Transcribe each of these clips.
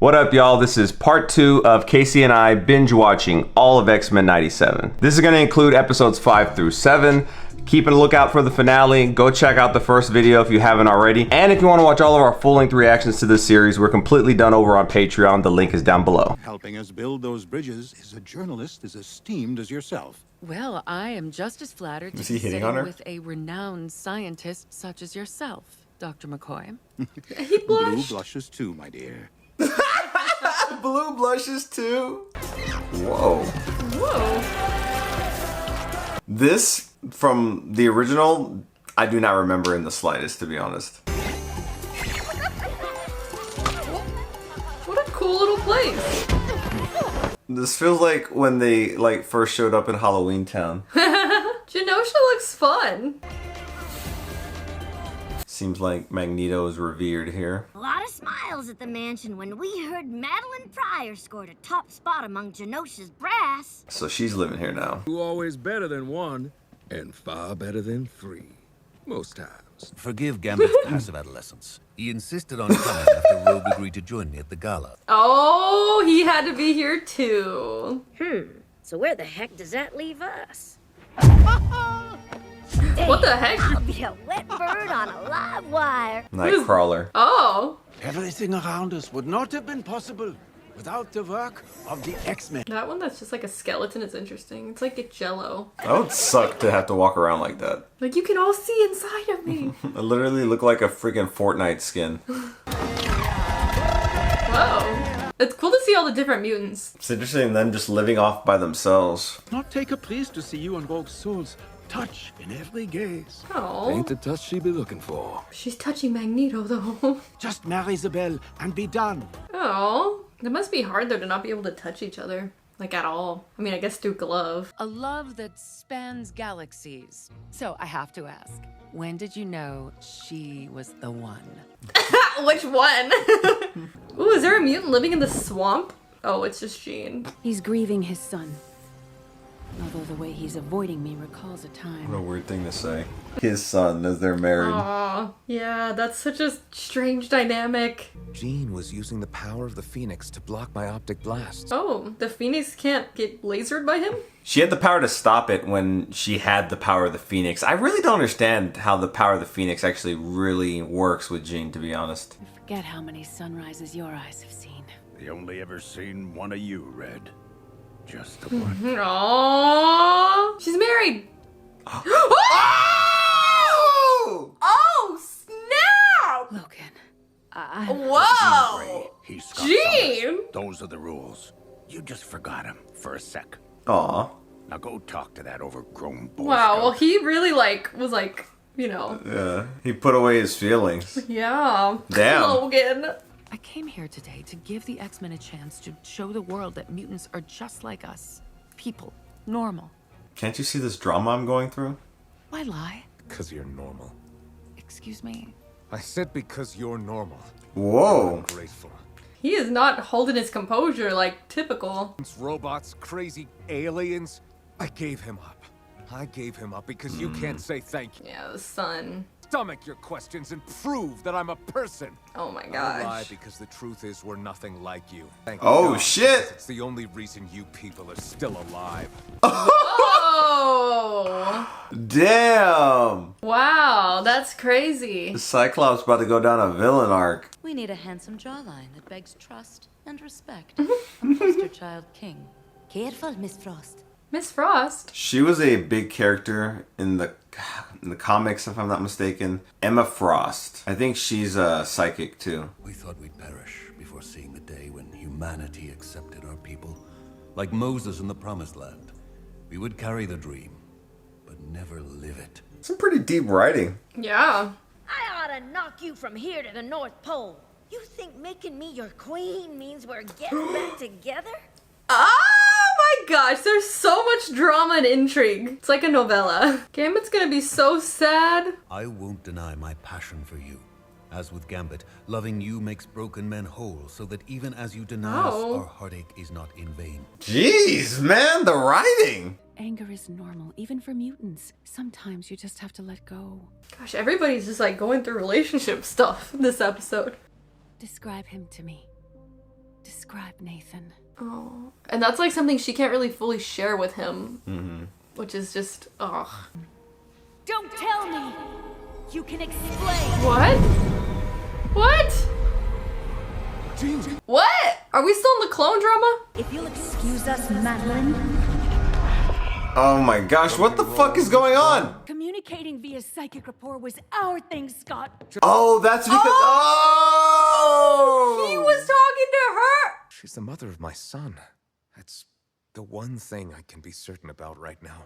What up, y'all? This is part 2 of Casey and I binge watching all of X-Men 97. This is going to include episodes 5 through 7. Keep a lookout for the finale. Go check out the first video if you haven't already. And if you want to watch all of our full-length reactions to this series, we're completely done over on Patreon. The link is down below. Helping us build those bridges is a journalist as esteemed as yourself. Well, I am just as flattered to Is he be hitting sitting on her? with a renowned scientist such as yourself, Dr. McCoy. He Blue blushed. blushes too, my dear. Blue blushes too. Whoa. Whoa. This, from the original, I do not remember in the slightest, to be honest. What a cool little place. This feels like when they first showed up in Halloween Town. Genosha looks fun. Seems like Magneto is revered here. A lot of smiles at the mansion when we heard Madeline Pryor scored a top spot among Genosha's brass. So she's living here now. Always better than one, and far better than three. Most times. Forgive Gambit's passive adolescence. He insisted on coming after Rogue agreed to join me at the gala. Oh, he had to be here too. So where the heck does that leave us? What the heck? I'll be a wet bird on a live wire. Nightcrawler. Oh, Everything around us would not have been possible without the work of the X-Men. that one that's just like a skeleton is interesting. It's like a jello. That would suck to have to walk around like that. Like you can all see inside of me. I literally look like a freaking Fortnite skin. Whoa. It's cool to see all the different mutants. It's interesting them just living off by themselves. Not take a priest to see you and Rogue's souls touch in every gaze. Oh, Ain't the touch she be looking for. she's touching Magneto though. Just marry Isabel and be done. Oh, it must be hard though to not be able to touch each other. Like at all. I mean, I guess through glove. A love that spans galaxies. So I have to ask, when did you know she was the one? Which one? Ooh, is there a mutant living in the swamp? Oh, it's just Jean. He's grieving his son. Although the way he's avoiding me recalls a What a time. weird thing to say. His son, as they're married. Aw, yeah, that's such a strange dynamic. Jean was using the power of the Phoenix to block my optic blast. Oh, the Phoenix can't get lasered by him? She had the power to stop it when she had the power of the Phoenix. I really don't understand how the power of the Phoenix actually really works with Jean, to be honest. Forget how many sunrises your eyes have seen. They only ever seen one of you, Red. Just the one. Aww. She's married. Oh! Oh, snap! Logan, Whoa! He's got Jean! summers. Those are the rules. You just forgot him for a sec. Aw. Now go talk to that overgrown boy. Wow, well, Scout. he really, was you know. Yeah. He put away his feelings. Yeah. Damn. Logan. I came here today to give the X-Men a chance to show the world that mutants are just like us. People. Normal. Can't you see this drama I'm going through? Why lie? Because you're normal. Excuse me. I said because you're normal. Whoa. Ungrateful. He is not holding his composure like typical. Robots, crazy aliens. I gave him up. I gave him up because you can't say thank you. Yeah, the sun. Stomach your questions and prove that I'm a person. Oh my I lie gosh. because the truth is we're nothing like you. Thank Oh, God, shit. because it's the only reason you people are still alive. Oh! Damn. Wow, that's crazy. The Cyclops about to go down a villain arc. we need a handsome jawline that begs trust and respect. A poster child king. Careful, Miss Frost. Miss Frost. She was a big character in the comics, if I'm not mistaken. Emma Frost. I think she's a psychic too. We thought we'd perish before seeing the day when humanity accepted our people. Like Moses in the Promised Land. We would carry the dream, but never live it. Some pretty deep writing. Yeah. I ought to knock you from here to the North Pole. You think making me your queen means we're getting back together? Oh my gosh, there's so much drama and intrigue. It's like a novella. Gambit's gonna be so sad. I won't deny my passion for you. As with Gambit, loving you makes broken men whole, so that even as you deny us, Oh. our heartache is not in vain. Jeez, man, the writing. Anger is normal, even for mutants. Sometimes you just have to let go. Gosh, everybody's just like going through relationship stuff in this episode. Describe him to me. describe, Nathan. Oh, and that's like something she can't really fully share with him, which is just, ugh. Don't tell me! You can explain! What? What? Jean! What? Are we still in the clone drama? If you'll excuse us, Madeline. Oh my gosh, what the fuck is going on? Communicating via psychic rapport was our thing, Scott. Oh, that's because. Oh! He was talking to her! She's the mother of my son. That's the one thing I can be certain about right now.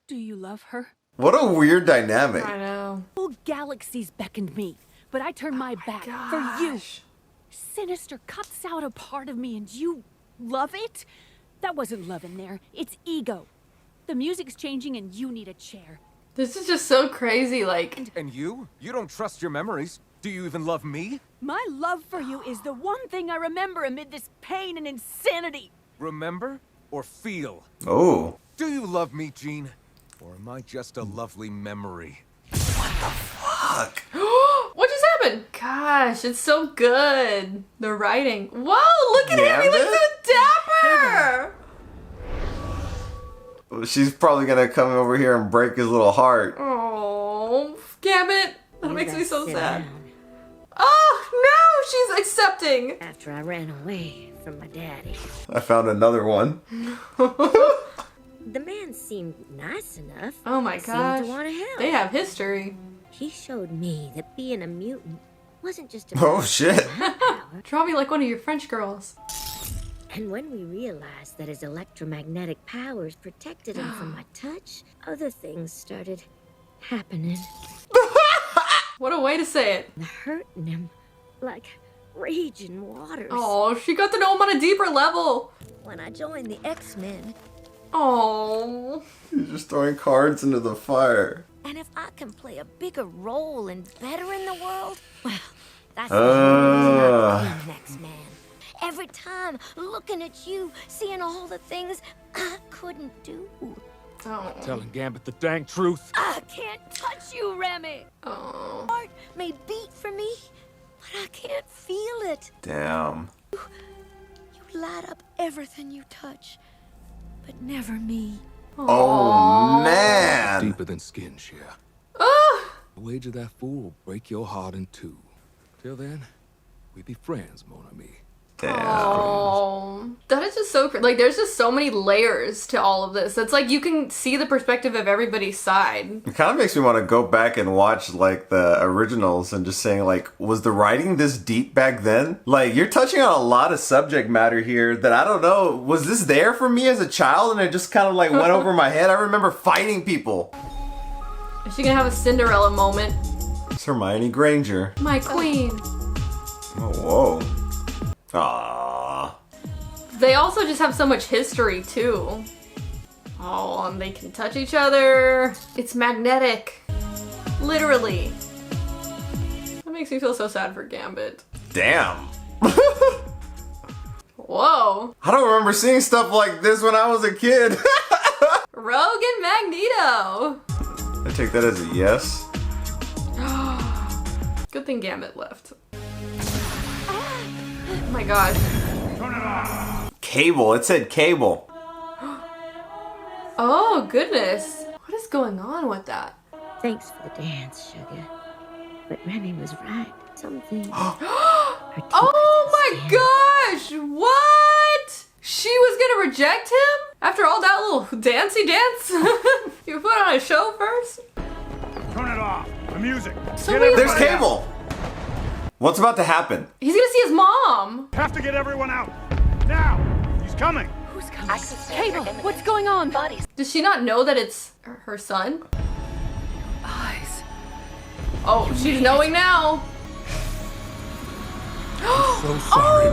Do you love her? What a weird dynamic. I know. Whole galaxies beckoned me, but I turned my back for you. Sinister cuts out a part of me and you love it? That wasn't love in there, it's ego. The music's changing and you need a chair. This is just so crazy, like... And you? You don't trust your memories. Do you even love me? My love for you is the one thing I remember amid this pain and insanity. Remember or feel? Oh. Do you love me, Jean? Or am I just a lovely memory? Fuck. What just happened? Gosh, it's so good. The writing. Whoa, look at him. He looks so dapper. She's probably gonna come over here and break his little heart. Oh, Gambit. That makes me so sad. Oh, no, she's accepting. After I ran away from my daddy. I found another one. The man seemed nice enough. Oh my gosh. Seemed to want to help. They have history. He showed me that being a mutant wasn't just a Oh shit. Draw me like one of your French girls. And when we realized that his electromagnetic powers protected him from my touch, other things started happening. What a way to say it. Hurting him like raging waters. Oh, she got to know him on a deeper level. When I joined the X-Men. Oh. He's just throwing cards into the fire. And if I can play a bigger role and better in the world, well, that's the next man. Every time looking at you, seeing all the things I couldn't do. Oh. Telling Gambit the dang truth. I can't touch you, Remy. Oh. Heart may beat for me, but I can't feel it. Damn. You light up everything you touch, but never me. Oh man. Deeper than skin, Cher. Ah. The wage of that fool will break your heart in two. Till then, we be friends, mon ami. Damn. Oh, that is just so like. There's just so many layers to all of this. It's like you can see the perspective of everybody's side. It kind of makes me want to go back and watch like the originals and just saying like, was the writing this deep back then? Like you're touching on a lot of subject matter here that I don't know. Was this there for me as a child and it just kind of like went over my head? I remember fighting people. Is she gonna have a Cinderella moment? It's Hermione Granger. My queen. Oh, whoa. Aww. They also just have so much history too. Oh, and they can touch each other. It's magnetic. Literally. That makes me feel so sad for Gambit. Damn. Whoa. I don't remember seeing stuff like this when I was a kid. Rogue and Magneto. I take that as a yes. Good thing Gambit left. Oh my gosh. Cable. It said cable. Oh goodness. What is going on with that? Thanks for the dance, sugar. But Remy was right. Some things. Oh my gosh! What? She was gonna reject him? After all that little dancey dance? You put on a show first? Turn it off. The music. So There's Cable. What's about to happen? He's gonna see his mom. Have to get everyone out. Now. He's coming. Who's coming? Cable, what's going on? Does she not know that it's her son? Eyes. Oh, she's knowing now. So sorry,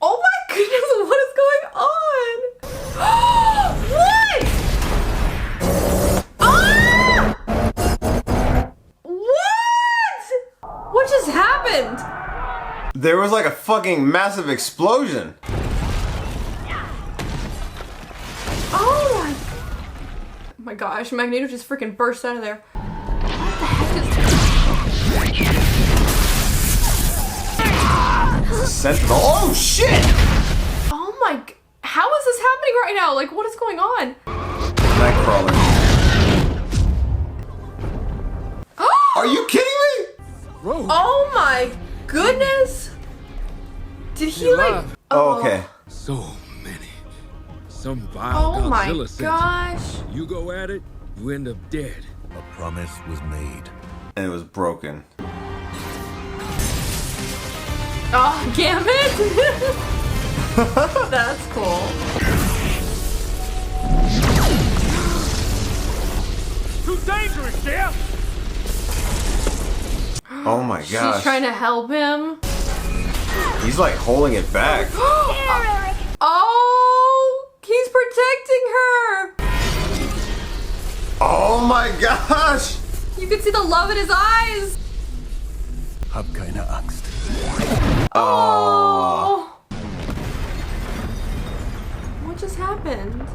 Oh my goodness, what is going on? What? Ah! What? What just happened? There was like a fucking massive explosion. Oh my gosh, Magneto just freaking burst out of there. What the heck is a sentinel. Oh shit! Oh my, how is this happening right now? Like, what is going on? Nightcrawler. Are you kidding me? Oh my goodness! Did he like? Oh, okay. So many. Some vile Oh my Godzilla sent you. gosh! You go at it, you end up dead. A promise was made. And it was broken. Oh, Gambit! That's cool. Too dangerous, dear! Oh my gosh. She's trying to help him. He's like holding it back. Oh, he's protecting her. Oh my gosh. You can see the love in his eyes. Hab keine Angst. Oh. What just happened?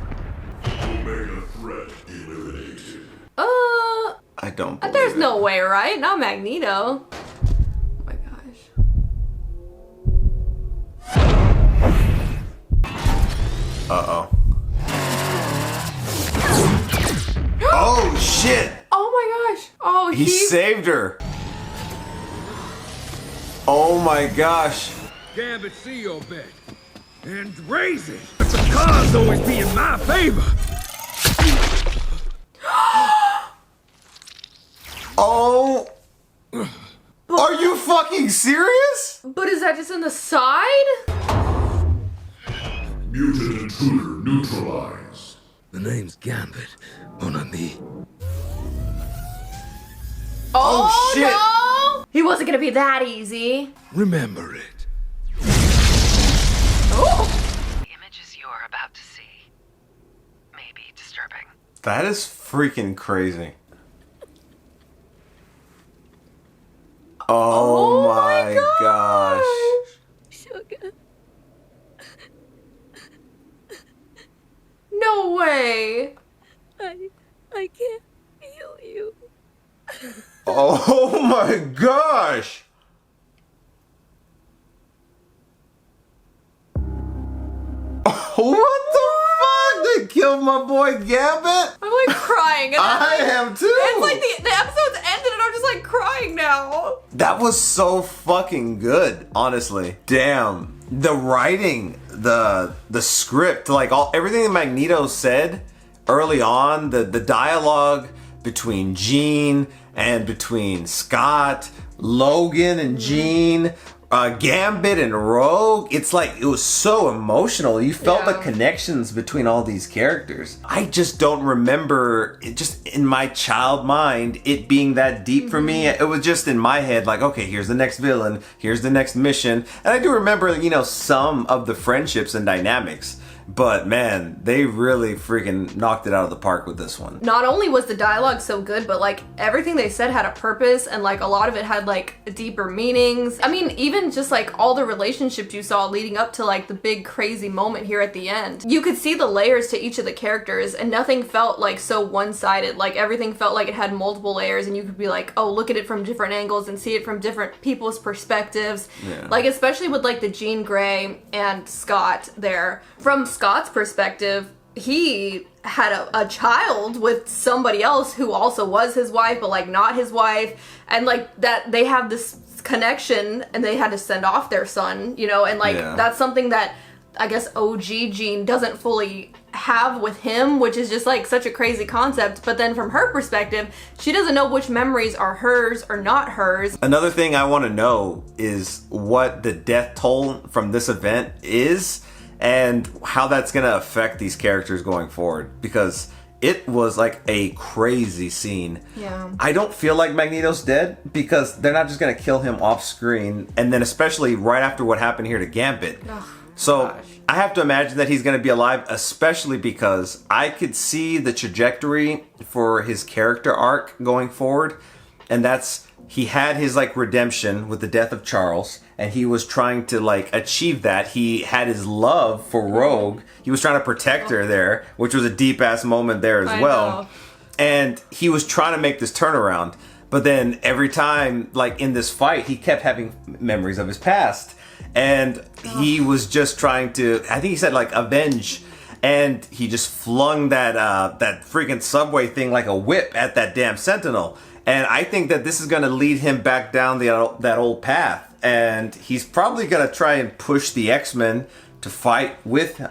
Omega threat eliminated. I don't believe There's it. no way, right? Not Magneto. Oh my gosh. Uh-oh. Oh shit! Oh my gosh. Oh, He saved her. Oh my gosh. Gambit, see your bet. And raise it. But the cards always be in my favor. Oh. Are you fucking serious? But is that just in the side? Mutant intruder neutralized. The name's Gambit, mon ami. Oh, shit. no! He wasn't gonna be that easy. Remember it. Oh! The images you're about to see may be disturbing. That is freaking crazy. Oh, my gosh. Sugar. No way. I can't feel you. Oh my gosh. What the fuck? They killed my boy Gambit? I'm like crying. And I am too. It's like the episode's ended and I'm just like crying now. That was so fucking good, honestly. Damn. The writing, the script, like everything that Magneto said early on, the dialogue between Jean and between Scott, Logan and Jean, Gambit and Rogue, it's like it was so emotional. You felt the connections between all these characters. I just don't remember it, just in my child mind, it being that deep for me. It was just in my head like, okay, here's the next villain, here's the next mission. And I do remember, you know, some of the friendships and dynamics. But man, they really freaking knocked it out of the park with this one. Not only was the dialogue so good, but like everything they said had a purpose and like a lot of it had like deeper meanings. I mean, even just like all the relationships you saw leading up to like the big crazy moment here at the end. You could see the layers to each of the characters and nothing felt like so one-sided. Like everything felt like it had multiple layers and you could be like, oh, look at it from different angles and see it from different people's perspectives. Yeah. Like especially with like the Jean Grey and Scott there. From Scott's perspective, he had a child with somebody else who also was his wife, but like not his wife, and like that they have this connection and they had to send off their son, you know, and like that's something that I guess OG Jean doesn't fully have with him, which is just like such a crazy concept. But then from her perspective, she doesn't know which memories are hers or not hers. Another thing I want to know is what the death toll from this event is and how that's going to affect these characters going forward, because it was like a crazy scene. Yeah. I don't feel like Magneto's dead because they're not just going to kill him off screen, and then especially right after what happened here to Gambit. So I have to imagine that he's going to be alive, especially because I could see the trajectory for his character arc going forward, and that's he had his like redemption with the death of Charles, and he was trying to like achieve that. He had his love for Rogue. He was trying to protect her there, which was a deep ass moment there as well. And he was trying to make this turnaround. But then every time, like in this fight, he kept having memories of his past. and he was just trying to, I think he said like avenge, and he just flung that that freaking subway thing like a whip at that damn Sentinel. And I think that this is going to lead him back down that old path, and he's probably going to try and push the X-Men to fight with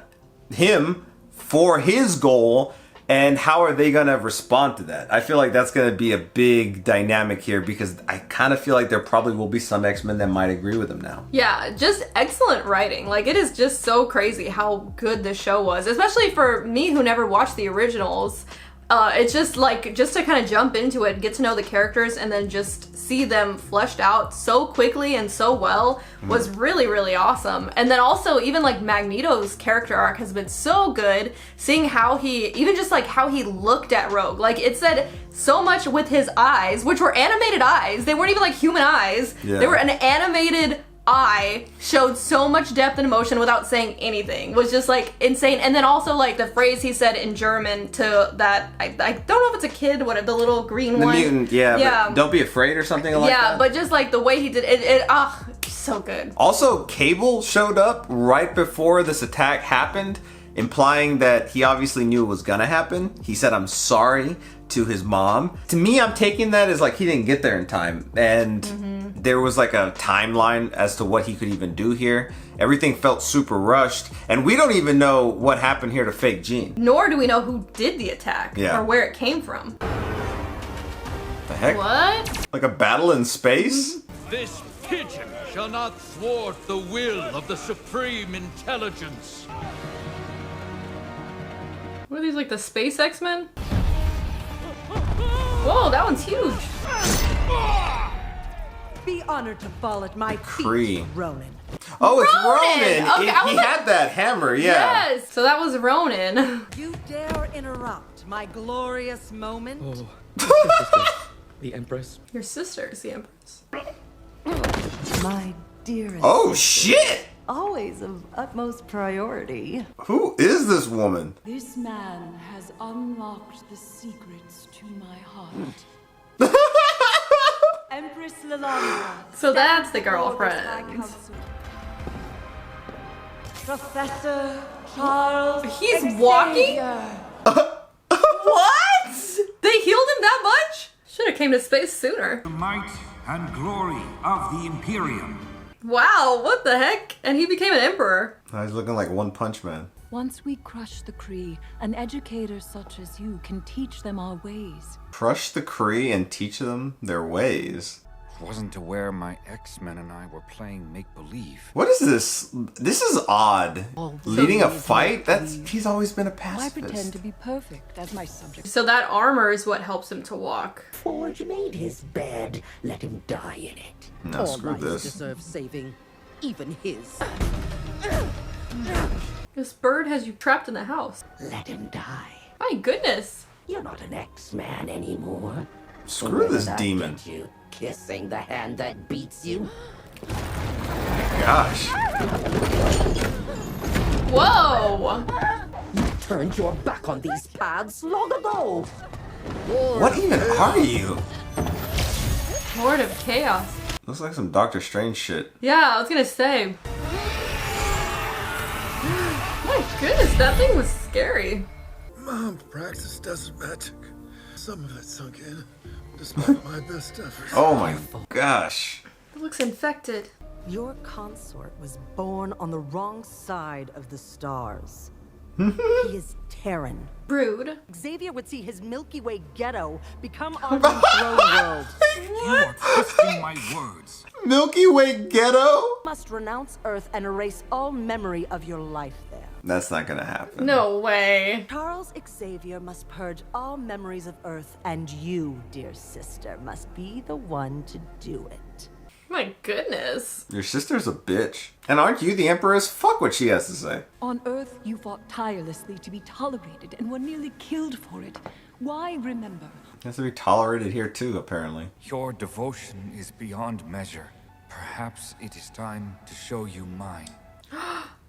him for his goal. And how are they going to respond to that? I feel like that's going to be a big dynamic here, because I kind of feel like there probably will be some X-Men that might agree with him now. Yeah, just excellent writing. Like, it is just so crazy how good this show was, especially for me who never watched the originals. It's just like, just to kind of jump into it, get to know the characters, and then just see them fleshed out so quickly and so well was really, really awesome. And then also, even like Magneto's character arc has been so good, seeing how he, even just like how he looked at Rogue. Like, it said so much with his eyes, which were animated eyes. They weren't even like human eyes. Yeah. They were an animated eye, showed so much depth and emotion without saying anything. Was just like insane. And then also like the phrase he said in German to that, I don't know if it's a kid, what, the little green one? Mutant, yeah. But don't be afraid or something like that. Yeah, but just like the way he did it, so good. Also, Cable showed up right before this attack happened, implying that he obviously knew it was gonna happen. He said, "I'm sorry," to his mom. To me, I'm taking that as like he didn't get there in time, and there was like a timeline as to what he could even do here. Everything felt super rushed, and we don't even know what happened here to fake Jean. Nor do we know who did the attack, Yeah. or where it came from. The heck? What? Like a battle in space? This pigeon shall not thwart the will of the Supreme Intelligence. What are these, like the Space X-Men? Whoa, that one's huge. Be honored to fall at my feet, Kree. Ronan. Oh, it's Ronan! Ronan! Okay, He like, had that hammer, yeah. Yes! So that was Ronan. You dare interrupt my glorious moment? Oh, the Empress. Your sister is the Empress. My dearest. Oh, shit! Always of utmost priority. Who is this woman? This man has unlocked the secrets to my heart. Empress Lalanda. So that's the girlfriend. Professor Charles. He's walking? What? They healed him that much? Should have came to space sooner. The might and glory of the Imperium. Wow, what the heck? And he became an emperor. Oh, he's looking like One Punch Man. Once we crush the Kree, an educator such as you can teach them our ways. Crush the Kree and teach them their ways. Wasn't aware my X-Men and I were playing make-believe. What is this? This is odd. Leading a fight? He's always been a pacifist. I pretend to be perfect as my subject. So that armor is what helps him to walk. Forge made his bed. Let him die in it. No, screw this. Deserve saving, even his. This bird has you trapped in the house. Let him die. My goodness. You're not an X-Man anymore. Screw this When I demon. get you kissing the hand that beats you. Gosh. Whoa! You turned your back on these paths long ago. What even are you? Lord of Chaos. Looks like some Doctor Strange shit. Yeah, I was gonna say. My goodness, that thing was scary. Mom practiced desert magic. Some of it sunk in, despite my best efforts. Oh my gosh. It looks infected. Your consort was born on the wrong side of the stars. He is Terran. Brood. Xavier would see his Milky Way ghetto become our new throne world. You are twisting my words. Milky Way ghetto? You must renounce Earth and erase all memory of your life there. That's not gonna happen. No way. Charles Xavier must purge all memories of Earth, and you, dear sister, must be the one to do it. My goodness. Your sister's a bitch. And aren't you the Empress? Fuck what she has to say. On Earth, you fought tirelessly to be tolerated and were nearly killed for it. Why remember? It has to be tolerated here too, apparently. Your devotion is beyond measure. Perhaps it is time to show you mine.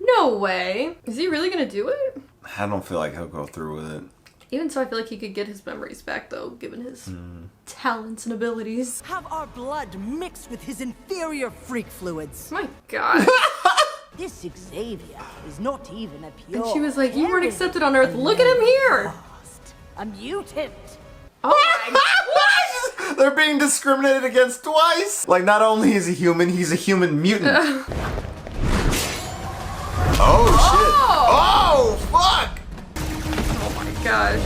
No way. Is he really gonna do it? I don't feel like he'll go through with it. Even so, I feel like he could get his memories back though, given his talents and abilities. Have our blood mixed with his inferior freak fluids. My God. This Xavier is not even a pure. And she was like, you weren't accepted on Earth. Look at him here. A mutant. Oh my what? They're being discriminated against twice. Like, not only is he human, he's a human mutant. Oh shit. Oh fuck. Oh my gosh.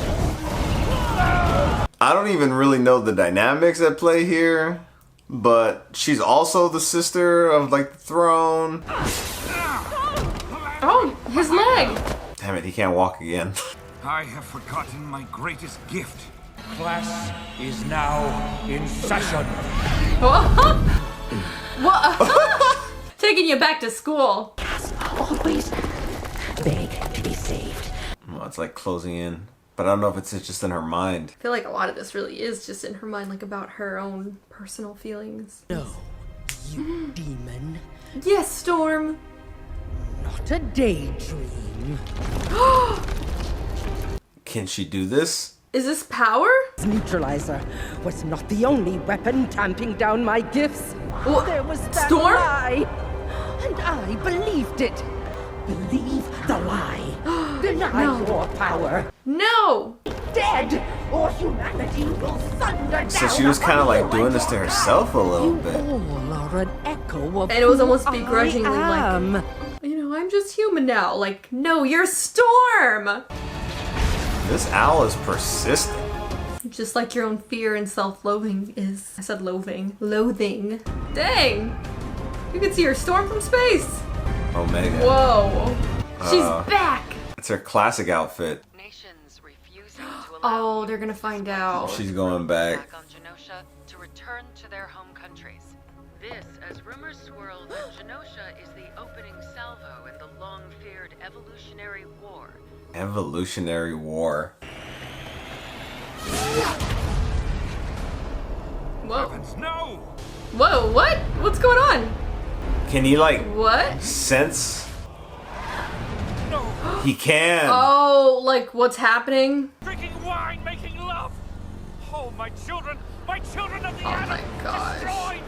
I don't even really know the dynamics at play here, but she's also the sister of like the throne. Oh, his leg. Damn it, he can't walk again. I have forgotten my greatest gift. Class is now in session. What? Taking you back to school. Always beg to be saved. Well, it's like closing in. But I don't know if it's just in her mind. I feel like a lot of this really is just in her mind, like about her own personal feelings. No, you demon. Yes, Storm. Not a daydream. Can she do this? Is this power? Neutralizer was not the only weapon tamping down my gifts. There was that Storm? lie, and I believed it. Believe the lie. Deny your power. No! Dead, or humanity will thunder down. So she was kind of like doing this to herself a little bit. All are an echo of And it was almost who begrudgingly I am. like, you know, I'm just human now. Like, no, you're Storm! This owl is persistent. Just like your own fear and self-loathing is. I said loathing. Loathing. Dang! You can see her Storm from space! Omega. Whoa! She's back! It's her classic outfit. Nations refusing to Oh, they're gonna find out. She's going back. on Genosha to return to their home countries. This, as rumors swirl that Genosha is the opening salvo in the long-feared evolutionary war. Evolutionary war. Whoa. No! Whoa, what? What's going on? Can he like What? sense? He can. Oh, like what's happening? Drinking wine, making love. Oh, my children of the Oh my gosh. destroyed.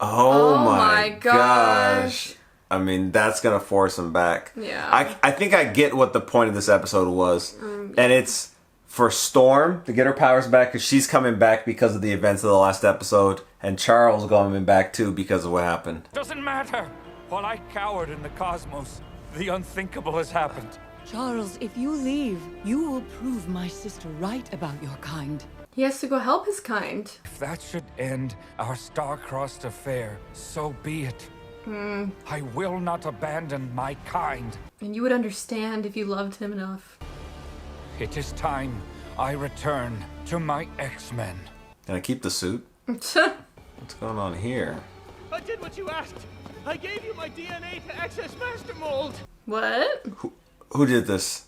Oh my my gosh. I mean, that's gonna force him back. Yeah. I think I get what the point of this episode was. And it's for Storm to get her powers back because she's coming back because of the events of the last episode. And Charles going back too because of what happened. Doesn't matter. While I cowered in the cosmos, the unthinkable has happened. Charles, if you leave, you will prove my sister right about your kind. He has to go help his kind. If that should end our star-crossed affair, so be it. I will not abandon my kind. And you would understand if you loved him enough. It is time I return to my X-Men. Can I keep the suit? What's going on here? I did what you asked. I gave you my DNA to access Master Mold. What? Who did this?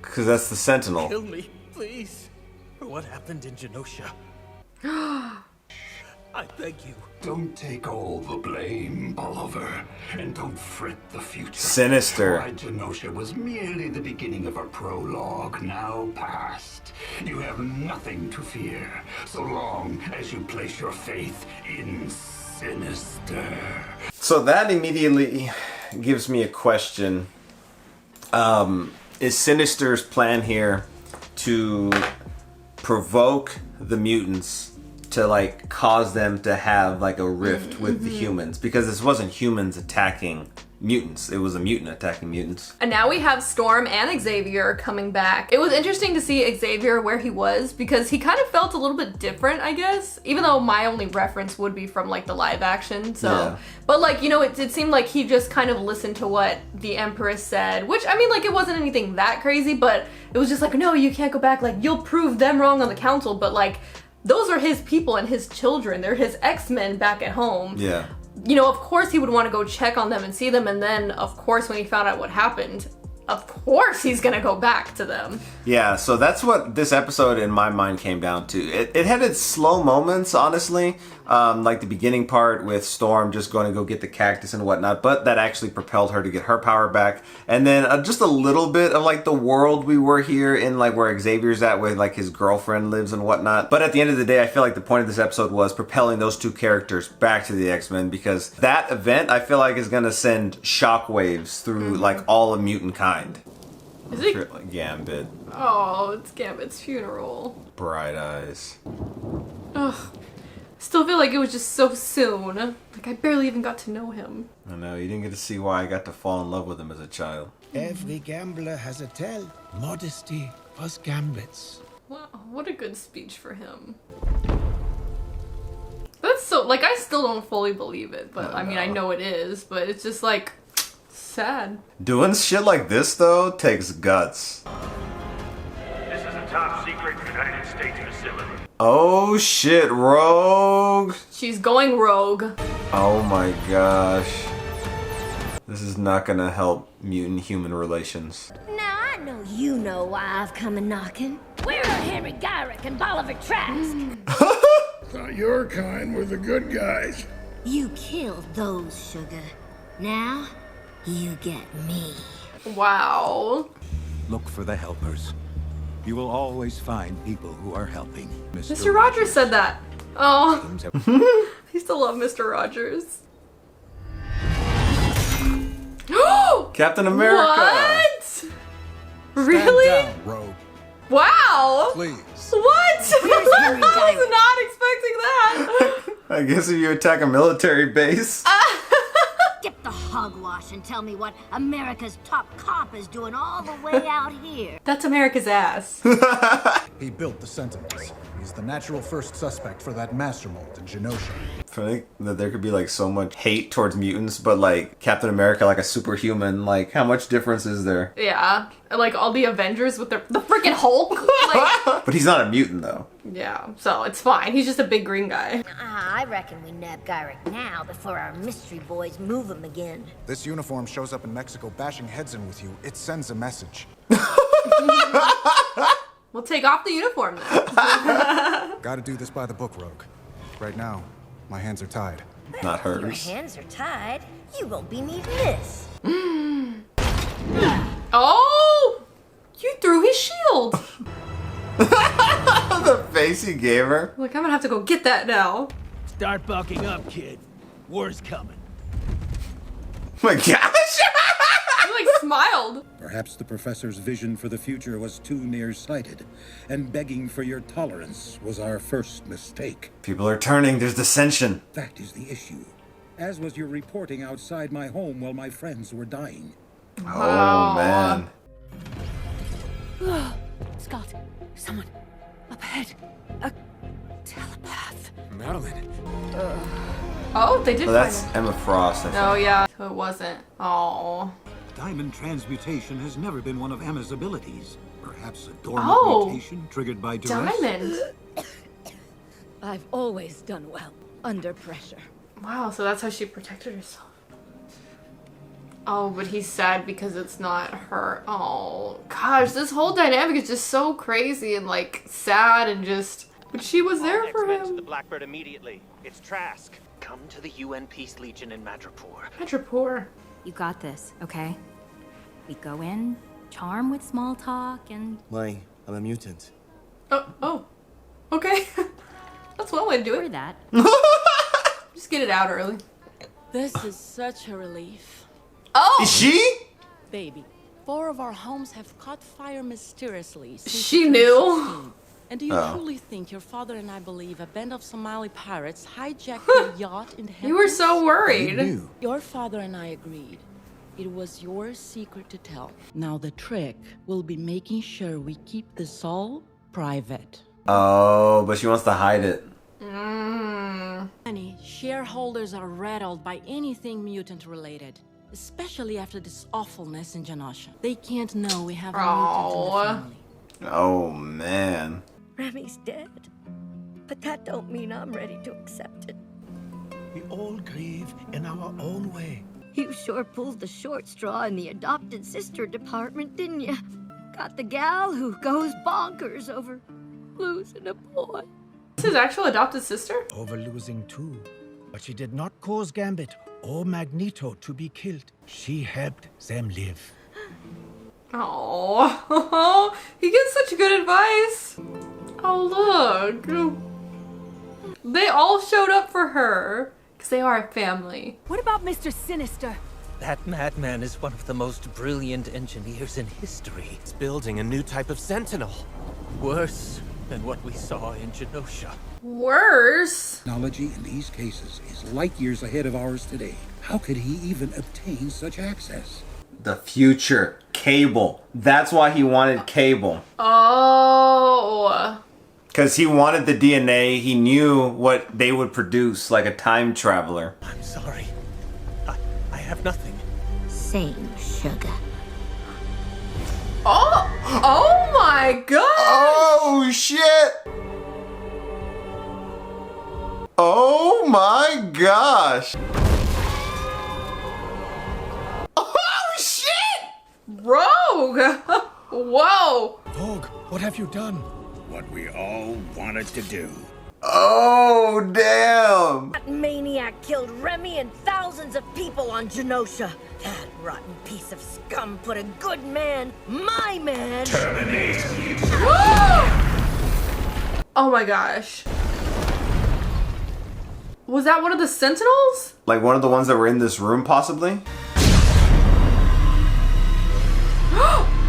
Because that's the Sentinel. Kill me, please. For what happened in Genosha. I beg you. Don't take all the blame, Oliver, and don't fret the future. Sinister. Why Genosha was merely the beginning of a prologue, now past. You have nothing to fear, so long as you place your faith in Sinister. So that immediately gives me a question. Is Sinister's plan here to provoke the mutants to like cause them to have like a rift with the humans? Because this wasn't humans attacking mutants, it was a mutant attacking mutants. And now we have Storm and Xavier coming back. It was interesting to see Xavier where he was because he kind of felt a little bit different, I guess. Even though my only reference would be from like the live action, so. Yeah. But like, you know, it seemed like he just kind of listened to what the Empress said, which I mean, like it wasn't anything that crazy, but it was just like, no, you can't go back. Like you'll prove them wrong on the council, but like, those are his people and his children. They're his X-Men back at home. Yeah. You know, of course he would want to go check on them and see them, and then of course when he found out what happened, of course he's gonna go back to them. Yeah, so that's what this episode in my mind came down to. It had its slow moments, honestly. like the beginning part with Storm just going to go get the cactus and whatnot, but that actually propelled her to get her power back. And then just a little bit of like the world we were here in, like where Xavier's at, where like his girlfriend lives and whatnot. But at the end of the day, I feel like the point of this episode was propelling those two characters back to the X-Men, because that event I feel like is going to send shockwaves through like all of mutant kind. Is it? Like Gambit. Oh, it's Gambit's funeral. Bright Eyes. Ugh. Still feel like it was just so soon. Like I barely even got to know him. I know, you didn't get to see why I got to fall in love with him as a child. Every gambler has a tell. Modesty was Gambit's. Wow, what a good speech for him. That's so, like, I still don't fully believe it, but I mean, I know it is, but it's just like, sad. Doing shit like this, though, takes guts. This is a top secret United States facility. Oh shit, Rogue! She's going rogue. Oh my gosh. This is not gonna help mutant-human relations. Now I know you know why I've come a knocking. Where are Henry Gyrick and Bolivar Trask? Thought your kind were the good guys. You killed those, Sugar. Now, you get me. Wow. Look for the helpers. You will always find people who are helping. Mr. Rogers said that. Oh. I used to love Mr. Rogers. Captain America! What? Really? Stand down, Rogue. Wow! Please. What? I was not expecting that. I guess if you attack a military base. Dip the hogwash and tell me what America's top cop is doing all the way out here. That's America's ass. He built the Sentinels. He's the natural first suspect for that master mold in Genosha. I think that there could be like so much hate towards mutants, but like Captain America, like a superhuman, like how much difference is there? Yeah, like all the Avengers with the freaking Hulk. Like, But he's not a mutant though. yeah, so it's fine. He's just a big green guy. I reckon we nab Gyrick now before our mystery boys move him again. This uniform shows up in Mexico bashing heads in with you. It sends a message. We'll take off the uniform then. Gotta do this by the book, Rogue. Right now, my hands are tied. Not Your hers. hands are tied. You won't be needing this. Oh! You threw his shield. The face he gave her. Like, I'm gonna have to go get that now. Start bucking up, kid. War's coming. Oh my gosh! He like smiled. Perhaps the professor's vision for the future was too nearsighted, and begging for your tolerance was our first mistake. People are turning, there's dissension. That is the issue, as was your reporting outside my home while my friends were dying. Oh man. Scott, someone up ahead. A telepath. Madeline. Oh, they did Well, that's find Emma Frost, I it. think. Oh yeah, so it wasn't. Oh. Diamond transmutation has never been one of Emma's abilities. Perhaps a dormant Oh. mutation triggered by duress? Diamond. I've always done well under pressure. Wow, so that's how she protected herself. Oh, but he's sad because it's not her. Oh, gosh, this whole dynamic is just so crazy and like sad and just. But she was there for X-Men to him. the Blackbird immediately. It's Trask. Come to the UN Peace Legion in Madripoor. Madripoor. You got this, okay? We go in, charm with small talk, and... Why, I'm a mutant. Oh. Okay. That's one way to do it. that. Just get it out early. This is such a relief. Oh! Is she? Baby, 4 of our homes have caught fire mysteriously since She you turned knew. 16. And do you Oh. truly think your father and I believe a band of Somali pirates hijacked your yacht in the You were heavens? so worried. Your father and I agreed. It was your secret to tell. Now the trick will be making sure we keep this all private. Oh, but she wants to hide it. Many shareholders are rattled by anything mutant related, especially after this awfulness in Genosha. They can't know we have a mutant in the family. Oh man. Remy's dead. But that don't mean I'm ready to accept it. We all grieve in our own way. You sure pulled the short straw in the adopted sister department, didn't you? Got the gal who goes bonkers over losing a boy. It's his actual adopted sister? Over losing too. But she did not cause Gambit or Magneto to be killed. She helped them live. Oh, he gives such good advice. Oh, look. They all showed up for her because they are a family. What about Mr. Sinister? That madman is one of the most brilliant engineers in history. He's building a new type of sentinel. Worse than what we saw in Genosha. Worse? Technology in these cases is light years ahead of ours today. How could he even obtain such access? The future. Cable. That's why he wanted Cable. Oh. Because he wanted the DNA. He knew what they would produce, like a time traveler. I'm sorry. I have nothing. Same, sugar. Oh my god! Oh shit! Oh my gosh! Oh shit! Rogue! Whoa! Vogue, what have you done? What we all wanted to do. Oh damn! That maniac killed Remy and thousands of people on Genosha. That rotten piece of scum put a good man, my man. Terminate. Oh my gosh. Was that one of the Sentinels? Like one of the ones that were in this room, possibly?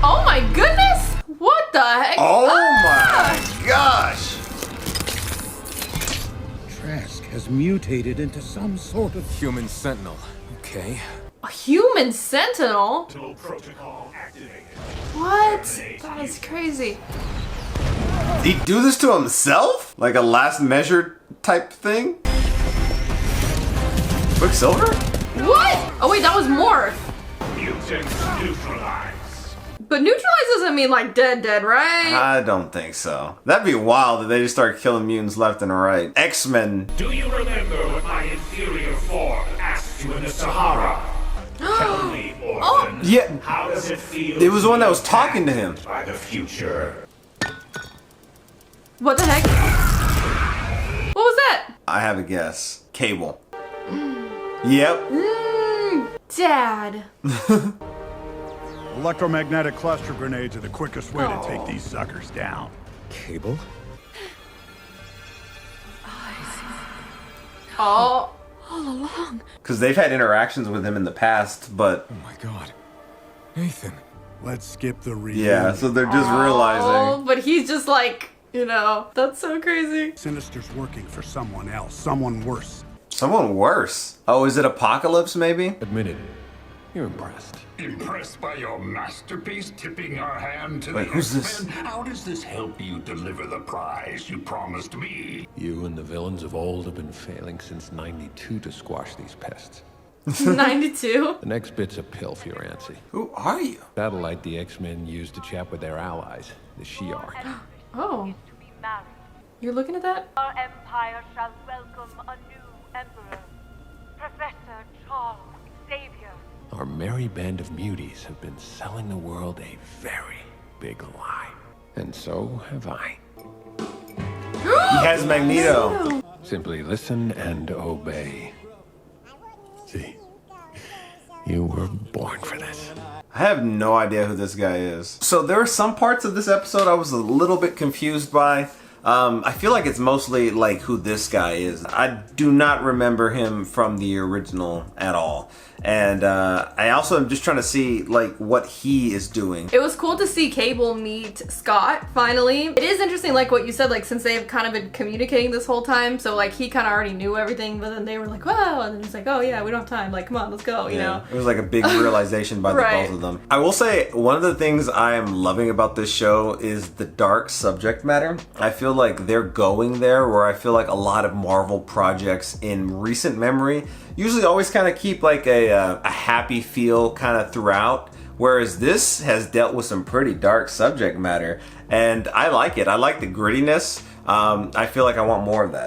Oh my goodness! What the heck? Oh my gosh! Trask has mutated into some sort of human sentinel. Okay. A human sentinel? Protocol activated. What? That is crazy. Did he do this to himself? Like a last measure type thing? Quicksilver? What? Oh wait, that was Morph. Mutants neutralized. But neutralize doesn't mean like dead, right? I don't think so. That'd be wild if they just start killing mutants left and right. X-Men. Do you remember what my inferior form asked you in the Sahara? Tell me, orphan. Yeah. How does it feel? It was the one that was talking to him. By the future. What the heck? What was that? I have a guess. Cable. Yep. Dad. Electromagnetic cluster grenades are the quickest way to take these suckers down. Cable? Oh. All along. Because they've had interactions with him in the past, but... Oh my god. Nathan. Let's skip the reunion. Yeah, so they're just realizing. Oh, but he's just like, you know, that's so crazy. Sinister's working for someone else, someone worse. Someone worse? Oh, is it Apocalypse, maybe? Admit it. You're impressed. Impressed by your masterpiece tipping our hand to Wait, the who's X-Men? this? How does this help you deliver the prize you promised me? You and the villains of old have been failing since '92 to squash these pests. 92? The next bit's a pill for your Nancy. Who are you? Satellite the X-Men used to chat with their allies, the Shi'ar. Oh. You're looking at that? Our empire shall welcome a new emperor, Professor Charles Xavier. Our merry band of muties have been selling the world a very big lie. And so have I. He has Magneto. Simply listen and obey. See, you were born for this. I have no idea who this guy is. So there are some parts of this episode I was a little bit confused by. I feel like it's mostly like who this guy is. I do not remember him from the original at all. And I also am just trying to see like what he is doing. It was cool to see Cable meet Scott finally. It is interesting, like what you said, like since they've kind of been communicating this whole time, so like he kind of already knew everything, but then they were like, wow, and then he's like, oh yeah, we don't have time, like come on, let's go, you know? It was like a big realization by the Right. both of them. I will say one of the things I am loving about this show is the dark subject matter. I feel like they're going there where I feel like a lot of Marvel projects in recent memory usually always kind of keep like a happy feel kind of throughout, whereas this has dealt with some pretty dark subject matter, and I like it. I like the grittiness. I feel like I want more of that.